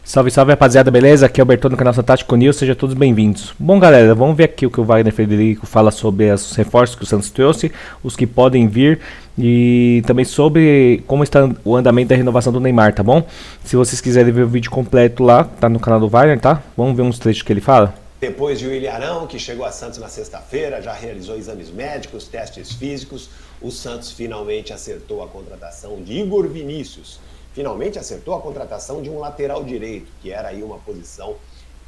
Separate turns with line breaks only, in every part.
Salve, salve rapaziada, beleza? Aqui é o Bertone do canal Fantástico News, sejam todos bem-vindos. Bom galera, vamos ver aqui o que o Wagner Frederico fala sobre os reforços que o Santos trouxe, os que podem vir e também sobre como está o andamento da renovação do Neymar, tá bom? Se vocês quiserem ver o vídeo completo lá, tá no canal do Wagner, tá? Vamos ver uns trechos que ele fala.
Depois de Willian Arão, que chegou a Santos na sexta-feira, já realizou exames médicos, testes físicos, o Santos finalmente acertou a contratação de Igor Vinícius. Finalmente acertou a contratação de um lateral direito, que era aí uma posição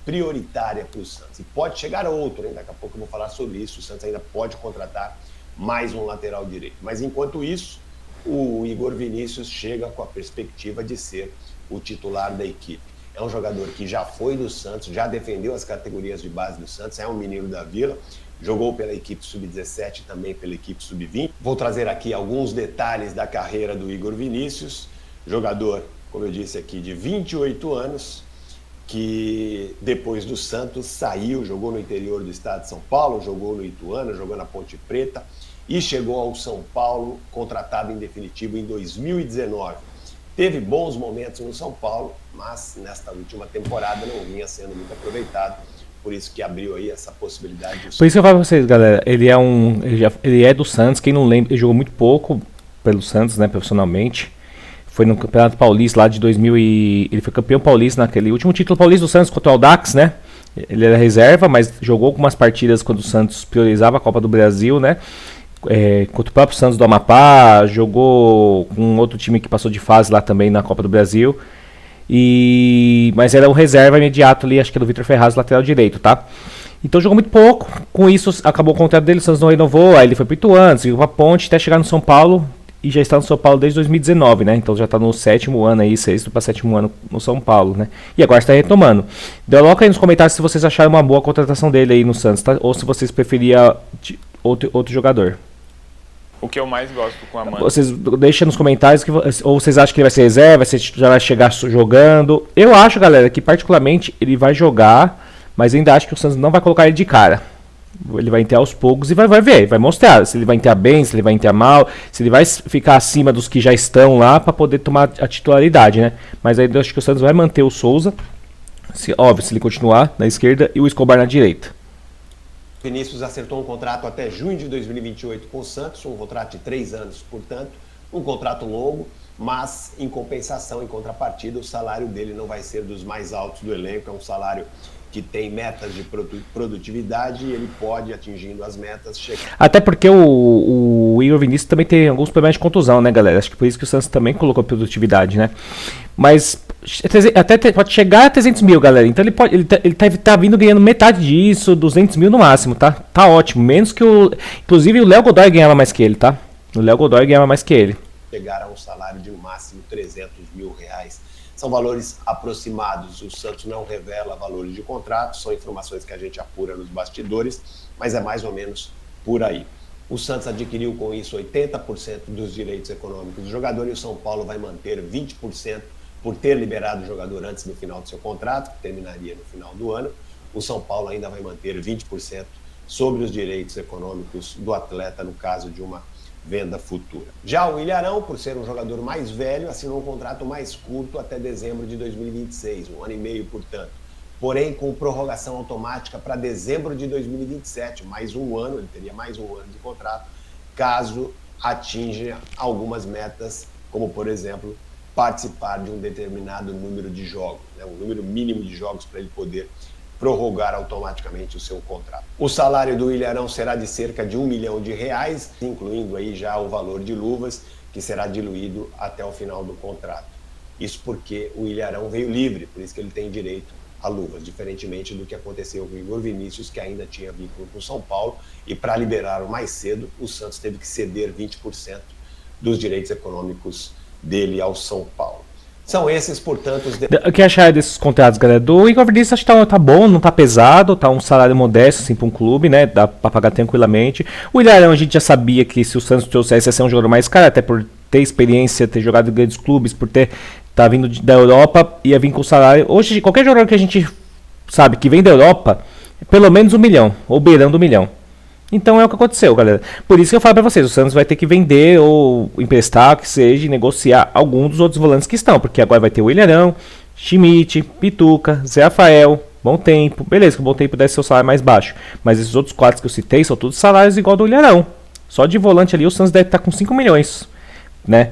prioritária para o Santos. E pode chegar outro, hein? Daqui a pouco eu vou falar sobre isso. O Santos ainda pode contratar mais um lateral direito. Mas enquanto isso, o Igor Vinícius chega com a perspectiva de ser o titular da equipe. É um jogador que já foi do Santos, já defendeu as categorias de base do Santos, é um menino da Vila, jogou pela equipe sub-17 e também pela equipe sub-20. Vou trazer aqui alguns detalhes da carreira do Igor Vinícius. Jogador, como eu disse aqui, de 28 anos, que depois do Santos saiu, jogou no interior do estado de São Paulo, jogou no Ituano, jogou na Ponte Preta e chegou ao São Paulo, contratado em definitivo em 2019. Teve bons momentos no São Paulo, mas nesta última temporada não vinha sendo muito aproveitado, por isso que abriu aí essa possibilidade.
Por isso que eu falo pra vocês, galera, ele é do Santos, quem não lembra, ele jogou muito pouco pelo Santos, né, profissionalmente. Foi no Campeonato Paulista lá de 2000 e ele foi campeão paulista naquele último título paulista do Santos contra o Audax, né? Ele era reserva, mas jogou algumas partidas quando o Santos priorizava a Copa do Brasil, né? Contra o próprio Santos do Amapá, jogou com outro time que passou de fase lá também na Copa do Brasil. Mas era um reserva imediato ali, acho que era do Vitor Ferraz, lateral direito, tá? Então jogou muito pouco, com isso acabou o contrato dele, o Santos não renovou, aí ele foi pro Ituano, seguiu pra Ponte até chegar no São Paulo. E já está no São Paulo desde 2019, né? Então já está no sétimo ano aí, sexto para sétimo ano no São Paulo, né? E agora está retomando. Coloca aí nos comentários se vocês acharam uma boa contratação dele aí no Santos, tá? Ou se vocês preferiam outro jogador.
O que eu mais gosto com a Amanda.
Vocês deixem nos comentários ou vocês acham que ele vai ser reserva, já vai chegar jogando. Eu acho, galera, que particularmente ele vai jogar, mas ainda acho que o Santos não vai colocar ele de cara. Ele vai entrar aos poucos e vai ver, vai mostrar se ele vai entrar bem, se ele vai entrar mal, se ele vai ficar acima dos que já estão lá para poder tomar a titularidade, né? Mas aí eu acho que o Santos vai manter o Souza, se ele continuar na esquerda e o Escobar na direita.
Vinícius acertou um contrato até junho de 2028 com o Santos, um contrato de 3 anos, portanto, um contrato longo, mas em compensação, em contrapartida, o salário dele não vai ser dos mais altos do elenco, é um salário que tem metas de produtividade e ele pode, atingindo as metas, chegar.
Até porque o Igor Vinícius também tem alguns problemas de contusão, né, galera? Acho que por isso que o Santos também colocou produtividade, né? Mas até pode chegar a 300 mil, galera. Então ele tá vindo ganhando metade disso, 200 mil no máximo, tá? Tá ótimo. Menos que inclusive o Léo Godoy ganhava mais que ele, tá? O Léo Godoy ganhava mais que ele.
Chegar a um salário de no máximo 300 mil reais. São valores aproximados, o Santos não revela valores de contrato, são informações que a gente apura nos bastidores, mas é mais ou menos por aí. O Santos adquiriu com isso 80% dos direitos econômicos do jogador e o São Paulo vai manter 20% por ter liberado o jogador antes do final do seu contrato, que terminaria no final do ano. O São Paulo ainda vai manter 20% sobre os direitos econômicos do atleta, no caso de uma venda futura. Já o Willian Arão, por ser um jogador mais velho, assinou um contrato mais curto até dezembro de 2026, um ano e meio, portanto. Porém, com prorrogação automática para dezembro de 2027, mais um ano, ele teria mais um ano de contrato, caso atinja algumas metas, como, por exemplo, participar de um determinado número de jogos, né? Um número mínimo de jogos para ele poder prorrogar automaticamente o seu contrato. O salário do Willian Arão será de cerca de R$1 milhão, incluindo aí já o valor de luvas, que será diluído até o final do contrato. Isso porque o Willian Arão veio livre, por isso que ele tem direito a luvas, diferentemente do que aconteceu com o Igor Vinícius, que ainda tinha vínculo com o São Paulo, e para liberá-lo mais cedo, o Santos teve que ceder 20% dos direitos econômicos dele ao São Paulo. São esses, portanto, os...
O que achar desses contratos, galera? Do Igor Vinícius acho que tá bom, não tá pesado, tá um salário modesto, assim, pra um clube, né? Dá pra pagar tranquilamente. O Willian Arão a gente já sabia que se o Santos trouxesse ia ser um jogador mais caro, até por ter experiência, ter jogado em grandes clubes, por tá vindo da Europa, ia vir com salário. Hoje, qualquer jogador que a gente sabe que vem da Europa, é pelo menos R$1 milhão, ou beirando R$1 milhão. Então é o que aconteceu, galera. Por isso que eu falo pra vocês, o Santos vai ter que vender ou emprestar, que seja, e negociar algum dos outros volantes que estão, porque agora vai ter o Willian Arão, Schmidt, Pituca, Zé Rafael, Bom Tempo. Beleza, que o Bom Tempo deve ser o salário mais baixo. Mas esses outros 4 que eu citei são todos salários igual do Ilharão. Só de volante ali o Santos deve estar com 5 milhões. Né?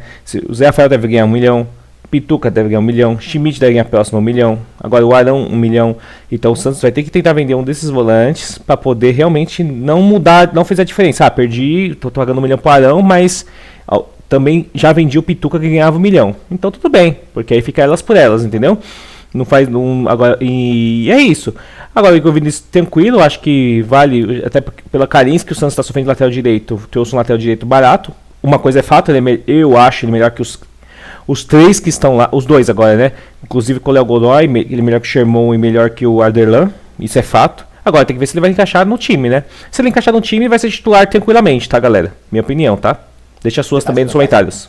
O Zé Rafael deve ganhar 1 milhão. Pituca deve ganhar 1 milhão. Schmidt deve ganhar próximo 1 milhão. Agora o Arão 1 milhão. Então o Santos vai ter que tentar vender um desses volantes para poder realmente não mudar, não fazer a diferença. Perdi, tô pagando 1 milhão pro Arão, mas também já vendi o Pituca que ganhava 1 milhão. Então tudo bem, porque aí fica elas por elas, entendeu? Não faz agora, e é isso. Agora o Igor Vinícius tranquilo, acho que vale, até pela carência que o Santos está sofrendo de lateral direito, trouxe um lateral direito barato. Uma coisa é fato, eu acho ele melhor que os 3 que estão lá, os 2 agora, né? Inclusive com o Léo Godoy, ele é melhor que o Sherman e melhor que o Arderlan, isso é fato. Agora tem que ver se ele vai encaixar no time, né? Se ele encaixar no time, vai ser titular tranquilamente, tá, galera? Minha opinião, tá? Deixa as suas também nos comentários.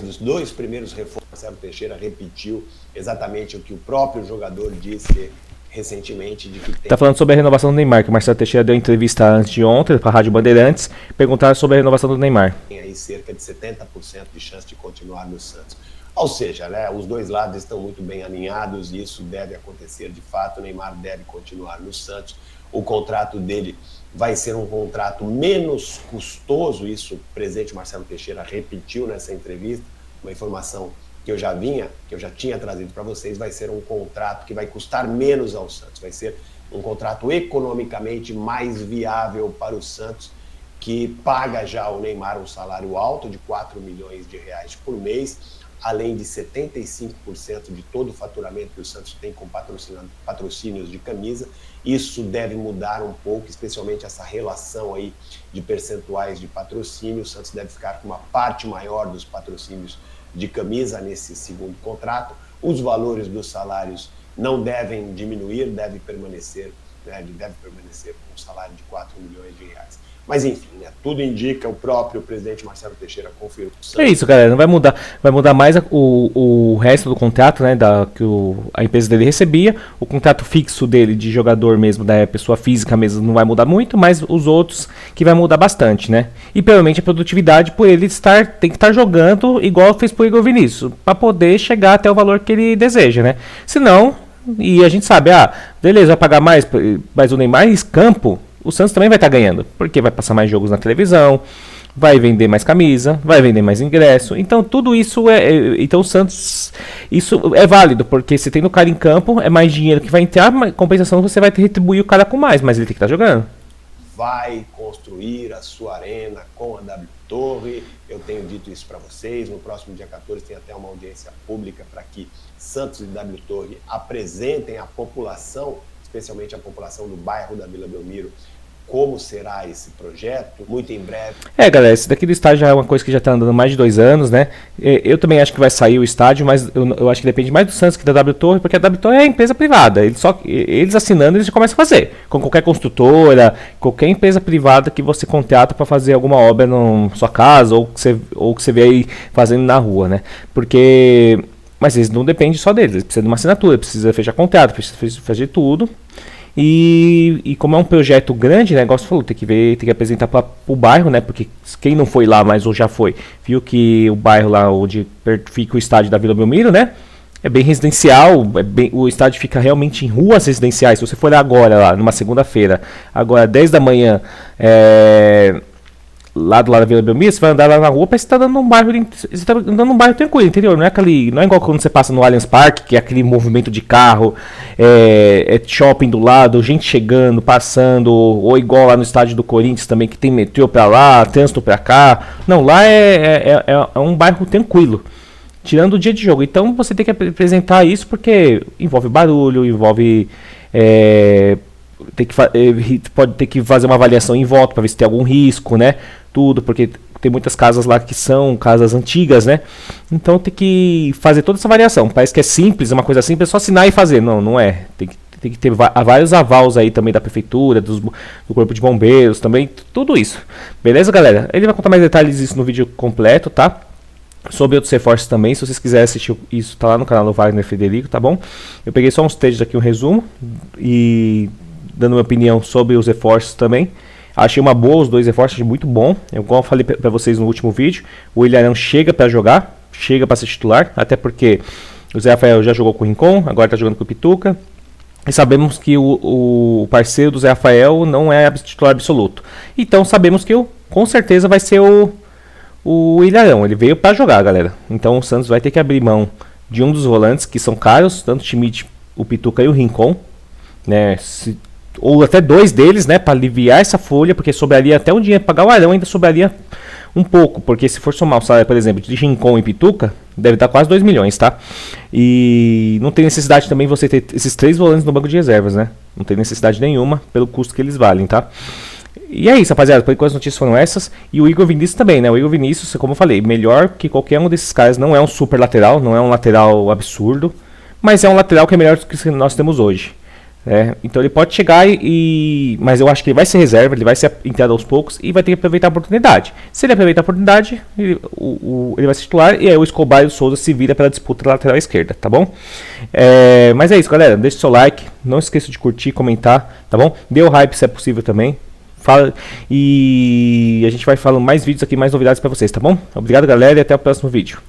Os 2 primeiros reforços, Marcelo Teixeira repetiu exatamente o que o próprio jogador disse recentemente. De que
tá falando sobre a renovação do Neymar, que o Marcelo Teixeira deu entrevista antes de ontem para a Rádio Bandeirantes, perguntaram sobre a renovação do Neymar.
Tem aí cerca de 70% de chance de continuar no Santos. Ou seja, né, os 2 lados estão muito bem alinhados e isso deve acontecer de fato. O Neymar deve continuar no Santos. O contrato dele vai ser um contrato menos custoso, isso o presidente Marcelo Teixeira repetiu nessa entrevista, uma informação que eu já tinha trazido para vocês. Vai ser um contrato que vai custar menos ao Santos, vai ser um contrato economicamente mais viável para o Santos, que paga já ao Neymar um salário alto de 4 milhões de reais por mês, além de 75% de todo o faturamento que o Santos tem com patrocínios de camisa. Isso deve mudar um pouco, especialmente essa relação aí de percentuais de patrocínio. O Santos deve ficar com uma parte maior dos patrocínios de camisa nesse segundo contrato. Os valores dos salários não devem diminuir, deve permanecer com um salário de 4 milhões de reais. Mas enfim, né, tudo indica, o próprio presidente Marcelo Teixeira confirmou.
É isso, galera, não vai mudar mais o resto do contrato, né, que a empresa dele recebia. O contrato fixo dele de jogador mesmo, da pessoa física mesmo, não vai mudar muito, mas os outros que vai mudar bastante, né? E provavelmente a produtividade por ele tem que estar jogando igual fez pro Igor Vinícius, para poder chegar até o valor que ele deseja, né? Senão, e a gente sabe, beleza, vai pagar mais, mas o Neymar em campo, o Santos também vai estar ganhando, porque vai passar mais jogos na televisão, vai vender mais camisa, vai vender mais ingresso. Então tudo isso então o Santos, isso é válido, porque se tem no cara em campo, é mais dinheiro que vai entrar, mas compensação você vai retribuir o cara com mais, mas ele tem que estar jogando.
Vai construir a sua arena com a W Torre. Eu tenho dito isso para vocês. No próximo dia 14 tem até uma audiência pública para que Santos e W Torre apresentem à população, especialmente a população do bairro da Vila Belmiro, como será esse projeto, muito em breve.
Galera, esse daqui do estádio já é uma coisa que já está andando mais de 2 anos, né? Eu também acho que vai sair o estádio, mas eu acho que depende mais do Santos que da W Torre, porque a W Torre é empresa privada. Eles assinando, eles já começam a fazer. Com qualquer construtora, qualquer empresa privada que você contrata para fazer alguma obra na sua casa, ou que você vê aí fazendo na rua, né? Mas eles não dependem só deles, eles precisam de uma assinatura, precisa fechar contrato, precisa fazer tudo. E como é um projeto grande, né, igual você falou, tem que apresentar para o bairro, né, porque quem não foi lá, mas ou já foi, viu que o bairro lá onde fica o estádio da Vila Belmiro, né, é bem residencial, o estádio fica realmente em ruas residenciais. Se você for agora, lá numa segunda-feira, agora 10 da manhã, lá do lado da Vila Belmiro, você vai andar lá na rua, parece que você tá andando num bairro tranquilo, entendeu? Não é igual quando você passa no Allianz Parque, que é aquele movimento de carro, shopping do lado, gente chegando, passando, ou igual lá no estádio do Corinthians também, que tem metrô pra lá, trânsito pra cá. Não, lá é um bairro tranquilo, tirando o dia de jogo. Então você tem que apresentar isso, porque envolve barulho, envolve... pode ter que fazer uma avaliação em volta para ver se tem algum risco, né? Tudo, porque tem muitas casas lá que são casas antigas, né? Então tem que fazer toda essa avaliação. Parece que é simples, é uma coisa simples, é só assinar e fazer. Não é. Tem que ter vários avals aí também da prefeitura, do corpo de bombeiros também, tudo isso. Beleza, galera? Ele vai contar mais detalhes disso no vídeo completo, tá? Sobre outros reforços também, se vocês quiserem assistir isso, tá lá no canal do Wagner Frederico, tá bom? Eu peguei só uns trechos aqui, um resumo, e dando minha opinião sobre os reforços também. Achei uma boa os 2 reforços, achei muito bom. Igual eu falei para vocês no último vídeo, o Ilharão chega para jogar, chega para ser titular, até porque O Zé Rafael já jogou com o Rincon, agora está jogando com o Pituca. E sabemos que o parceiro do Zé Rafael não é titular absoluto. Então sabemos que com certeza vai ser o Ilharão. Ele veio para jogar, galera. Então o Santos vai ter que abrir mão de um dos volantes que são caros, tanto o Schmidt, o Pituca e o Rincon, né? Ou até dois deles, né? Para aliviar essa folha, porque sobraria até um dinheiro para pagar o Arão, ainda sobraria um pouco, porque se for somar o salário, por exemplo, de Rincon e Pituca, deve dar quase 2 milhões, tá? E não tem necessidade também você ter esses 3 volantes no banco de reservas, né? Não tem necessidade nenhuma pelo custo que eles valem, tá? E é isso, rapaziada. Por enquanto as notícias foram essas. E o Igor Vinícius também, né? O Igor Vinícius, como eu falei, melhor que qualquer um desses caras. Não é um super lateral, não é um lateral absurdo, mas é um lateral que é melhor do que nós temos hoje. Então ele pode chegar mas eu acho que ele vai ser reserva, ele vai ser entrado aos poucos e vai ter que aproveitar a oportunidade. Se ele aproveitar a oportunidade, ele vai ser titular e aí o Escobar e o Souza se vira pela disputa da lateral esquerda, tá bom? Mas é isso, galera. Deixa o seu like, não esqueça de curtir, comentar, tá bom? Dê o hype se é possível também. E a gente vai falando mais vídeos aqui, mais novidades pra vocês, tá bom? Obrigado, galera, e até o próximo vídeo.